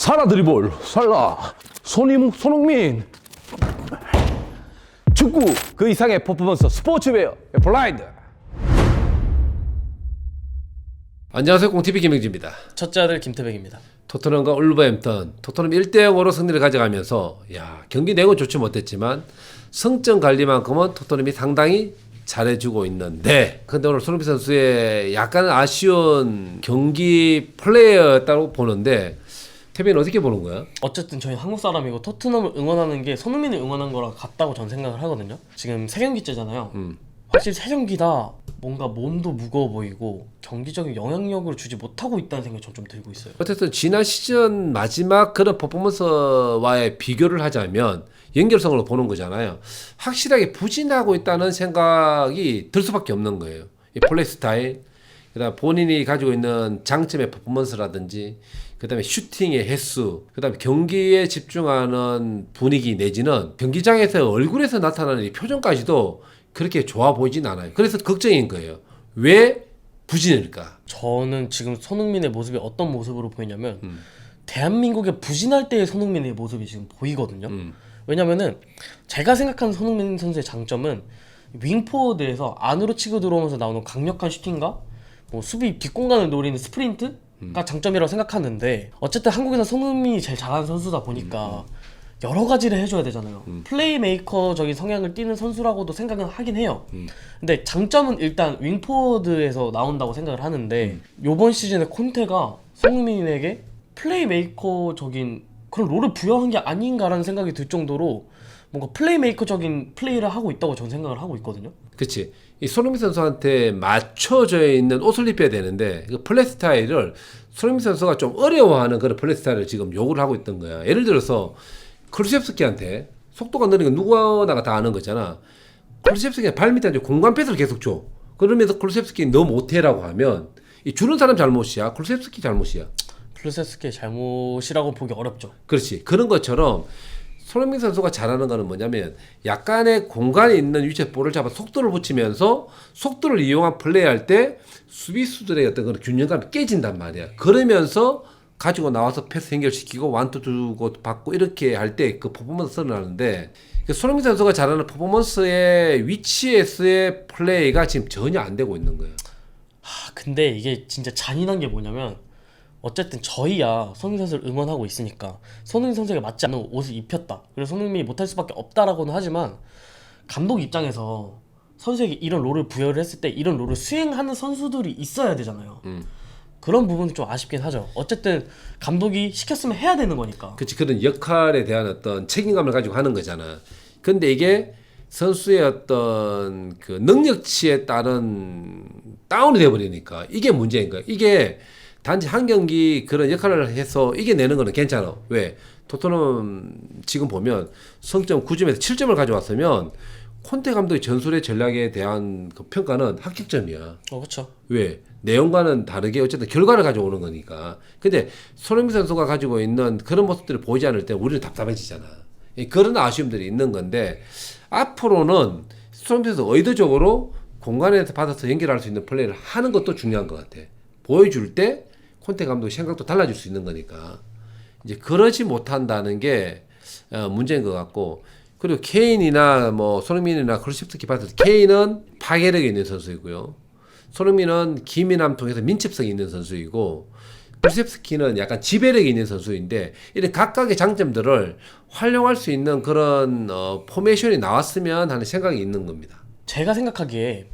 살아 드리볼 살라 손흥민 축구 그 이상의 퍼포먼스 스포츠웨어 블라인드. 안녕하세요. 꽁TV 김영주입니다. 첫째 아들 김태백입니다. 토트넘과 울버햄턴, 토트넘 1대0으로 승리를 가져가면서 경기 내용은 좋지 못했지만 성적 관리만큼은 토트넘이 상당히 잘해주고 있는데, 근데 오늘 손흥민 선수의 약간 아쉬운 경기 플레이였다고 보는데 태빈은 어떻게 보는 거야? 어쨌든 저희 한국 사람이고 토트넘을 응원하는 게 손흥민을 응원한 거랑 같다고 전 생각을 하거든요. 지금 3경기째잖아요. 확실히 3경기다 뭔가 몸도 무거워 보이고 경기적인 영향력을 주지 못하고 있다는 생각이 좀 들고 있어요. 어쨌든 지난 시즌 마지막 그런 퍼포먼스와의 비교를 하자면 연결성으로 보는 거잖아요. 확실하게 부진하고 있다는 생각이 들 수밖에 없는 거예요. 이 플레이 스타일, 그다음 본인이 가지고 있는 장점의 퍼포먼스라든지, 그다음에 슈팅의 횟수, 그다음에 경기에 집중하는 분위기 내지는 경기장에서 얼굴에서 나타나는 이 표정까지도 그렇게 좋아 보이진 않아요. 그래서 걱정인 거예요. 왜 부진일까? 저는 지금 손흥민의 모습이 어떤 모습으로 보이냐면 대한민국에 부진할 때의 손흥민의 모습이 지금 보이거든요. 왜냐면은 제가 생각하는 손흥민 선수의 장점은 윙포워드에서 안으로 치고 들어오면서 나오는 강력한 슈팅과 뭐 수비 뒷공간을 노리는 스프린트가 장점이라고 생각하는데, 어쨌든 한국에서 손흥민이 제일 잘하는 선수다 보니까 여러 가지를 해줘야 되잖아요. 플레이메이커적인 성향을 띠는 선수라고도 생각은 하긴 해요. 근데 장점은 일단 윙포워드에서 나온다고 생각을 하는데, 요번 시즌에 콘테가 손흥민에게 플레이메이커적인 그런 롤을 부여한 게 아닌가라는 생각이 들 정도로 뭔가 플레이메이커적인 플레이를 하고 있다고 저는 생각을 하고 있거든요. 그치. 이 손흥민 선수한테 맞춰져 있는 옷을 입혀야 되는데 그 플레이 스타일을 손흥민 선수가 좀 어려워하는 그런 플레이 스타일을 지금 요구를 하고 있던 거야. 예를 들어서 클루셉스키한테 속도가 느린 건 누구나가 다 아는 거잖아. 클루셉스키가 발 밑에 공간 패스를 계속 줘. 그러면서 클루셉스키 너 못해라고 하면 이 주는 사람 잘못이야? 클루셉스키 잘못이야? 플루세스키의 잘못이라고 보기 어렵죠. 그렇지. 그런 것처럼 손흥민 선수가 잘하는 거는 뭐냐면 약간의 공간에 있는 위치에 볼을 잡아 속도를 붙이면서 속도를 이용한 플레이할 때 수비수들의 어떤 그런 균형감이 깨진단 말이야. 그러면서 가지고 나와서 패스 연결시키고 완투 주고 받고 이렇게 할 때 그 퍼포먼스를 하는데, 손흥민 선수가 잘하는 퍼포먼스의 위치에서의 플레이가 지금 전혀 안 되고 있는 거예요. 근데 이게 진짜 잔인한 게 뭐냐면, 어쨌든 저희야 손흥민 선수를 응원하고 있으니까 손흥민 선수에게 맞지 않는 옷을 입혔다, 그래서 손흥민이 못할 수밖에 없다라고는 하지만, 감독 입장에서 선수에게 이런 롤을 부여를 했을 때 이런 롤을 수행하는 선수들이 있어야 되잖아요. 그런 부분이 좀 아쉽긴 하죠. 어쨌든 감독이 시켰으면 해야 되는 거니까. 그렇지. 그런 역할에 대한 어떤 책임감을 가지고 하는 거잖아. 근데 이게 선수의 어떤 그 능력치에 따른 다운이 돼버리니까 이게 문제인 거야. 이게 단지 한 경기 그런 역할을 해서 이겨내는 거는 괜찮아. 왜? 토트넘 지금 보면 성점 9점에서 7점을 가져왔으면 콘테 감독의 전술의 전략에 대한 그 평가는 합격점이야. 그렇죠. 왜? 내용과는 다르게 어쨌든 결과를 가져오는 거니까. 근데 손흥민 선수가 가지고 있는 그런 모습들을 보이지 않을 때 우리는 답답해지잖아. 그런 아쉬움들이 있는 건데, 앞으로는 손흥민 선수 의도적으로 공간에서 받아서 연결할 수 있는 플레이를 하는 것도 중요한 것 같아. 보여줄 때 콘테 감독의 생각도 달라질 수 있는 거니까. 이제 그러지 못한다는 게 문제인 것 같고, 그리고 케인이나 뭐 손흥민이나 크루셉스키 봤을 때 케인은 파괴력이 있는 선수이고요. 손흥민은 기민함 통해서 민첩성이 있는 선수이고, 크루셉스키는 약간 지배력이 있는 선수인데, 이런 각각의 장점들을 활용할 수 있는 그런 포메이션이 나왔으면 하는 생각이 있는 겁니다. 제가 생각하기에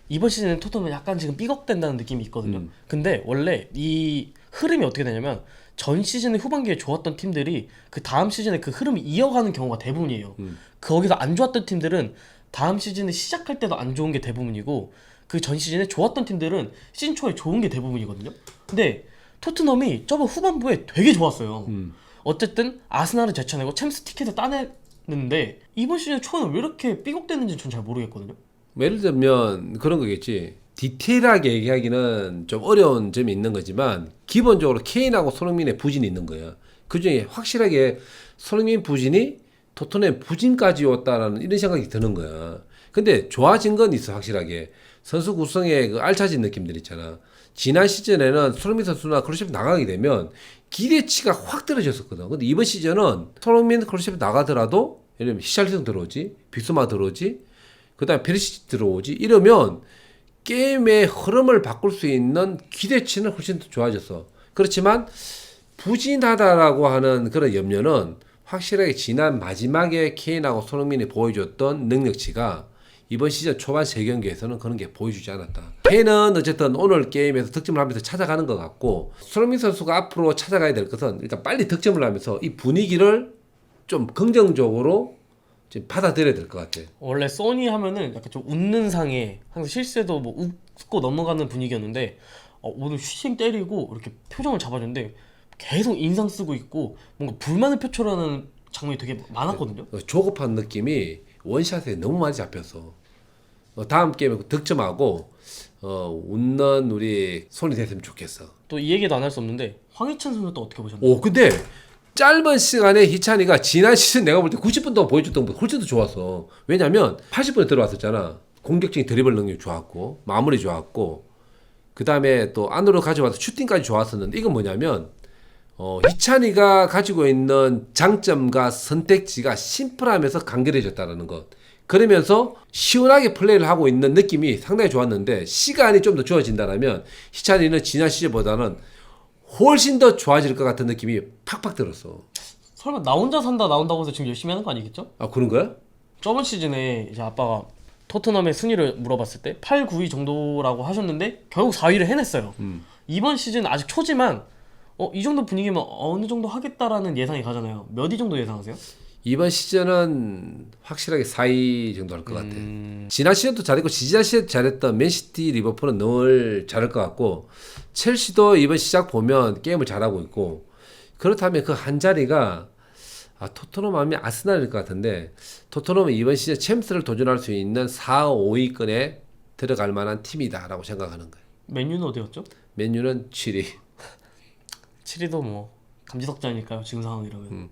이번 시즌에 토트넘은 약간 지금 삐걱된다는 느낌이 있거든요. 근데 원래 이 흐름이 어떻게 되냐면, 전 시즌의 후반기에 좋았던 팀들이 그 다음 시즌에 그 흐름을 이어가는 경우가 대부분이에요. 거기서 안 좋았던 팀들은 다음 시즌에 시작할 때도 안 좋은 게 대부분이고, 그 전 시즌에 좋았던 팀들은 시즌 초에 좋은 게 대부분이거든요. 근데 토트넘이 저번 후반부에 되게 좋았어요. 어쨌든 아스날을 제쳐내고 챔스 티켓을 따냈는데 이번 시즌 초에는 왜 이렇게 삐걱대는지 전 잘 모르겠거든요. 예를 들면 그런 거겠지. 디테일하게 얘기하기는 좀 어려운 점이 있는 거지만 기본적으로 케인하고 손흥민의 부진이 있는 거야. 그중에 확실하게 손흥민 부진이 토트넘의 부진까지 왔다라는 이런 생각이 드는 거야. 근데 좋아진 건 있어. 확실하게 선수 구성의 그 알차진 느낌들 있잖아. 지난 시즌에는 손흥민 선수나 클루셉 나가게 되면 기대치가 확 떨어졌었거든. 근데 이번 시즌은 손흥민 콜시에 나가더라도 예를 들면 히샬리송 들어오지, 빅스마 들어오지, 그다음에 페리시치 들어오지 이러면 게임의 흐름을 바꿀 수 있는 기대치는 훨씬 더 좋아졌어. 그렇지만 부진하다라고 하는 그런 염려는 확실하게 지난 마지막에 케인하고 손흥민이 보여줬던 능력치가 이번 시즌 초반 3경기에서는 그런 게 보여주지 않았다. 케인은 어쨌든 오늘 게임에서 득점을 하면서 찾아가는 것 같고 손흥민 선수가 앞으로 찾아가야 될 것은 일단 빨리 득점을 하면서 이 분위기를 좀 긍정적으로 지금 받아들여야 될 것 같아. 원래 소니 하면은 약간 좀 웃는 상에 항상 실수해도 뭐 웃고 넘어가는 분위기였는데 오늘 슈팅 때리고 이렇게 표정을 잡아줬는데 계속 인상 쓰고 있고 뭔가 불만을 표출하는 장면이 되게 많았거든요. 조급한 느낌이 원샷에 너무 많이 잡혔어. 다음 게임에 득점하고 웃는 우리 손이 됐으면 좋겠어. 또 이 얘기도 안 할 수 없는데 황희찬 선수도 어떻게 보셨나요? 오 근데 짧은 시간에 희찬이가 지난 시즌 내가 볼 때 90분 동안 보여줬던 것보다 훨씬 더 좋았어. 왜냐면 80분에 들어왔었잖아. 공격적인 드리블 능력이 좋았고 마무리 좋았고 그 다음에 또 안으로 가져와서 슈팅까지 좋았었는데 이건 뭐냐면 희찬이가 가지고 있는 장점과 선택지가 심플하면서 간결해졌다는 것. 그러면서 시원하게 플레이를 하고 있는 느낌이 상당히 좋았는데 시간이 좀 더 주어진다면 희찬이는 지난 시즌보다는 훨씬 더 좋아질 것 같은 느낌이 팍팍 들었어. 설마 나 혼자 산다 나온다고 해서 지금 열심히 하는 거 아니겠죠? 아 그런 거야? 저번 시즌에 이제 아빠가 토트넘의 순위를 물어봤을 때 8, 9위 정도라고 하셨는데 결국 4위를 해냈어요. 이번 시즌 아직 초지만 이 정도 분위기면 어느 정도 하겠다라는 예상이 가잖아요. 몇 위 정도 예상하세요? 이번 시즌은 확실하게 4위 정도 할 것 같아. 지난 시즌도 잘했고 지난 시즌 잘했던 맨시티, 리버풀은 늘 잘할 것 같고 첼시도 이번 시작 보면 게임을 잘하고 있고 그렇다면 그 한 자리가 토트넘 아니면 아스날일 것 같은데 토트넘은 이번 시즌 챔스를 도전할 수 있는 4, 5위권에 들어갈 만한 팀이다라고 생각하는 거예요. 맨유는 어디였죠? 맨유는 7위. 7위도 뭐 감지덕자니까요. 지금 상황이라면.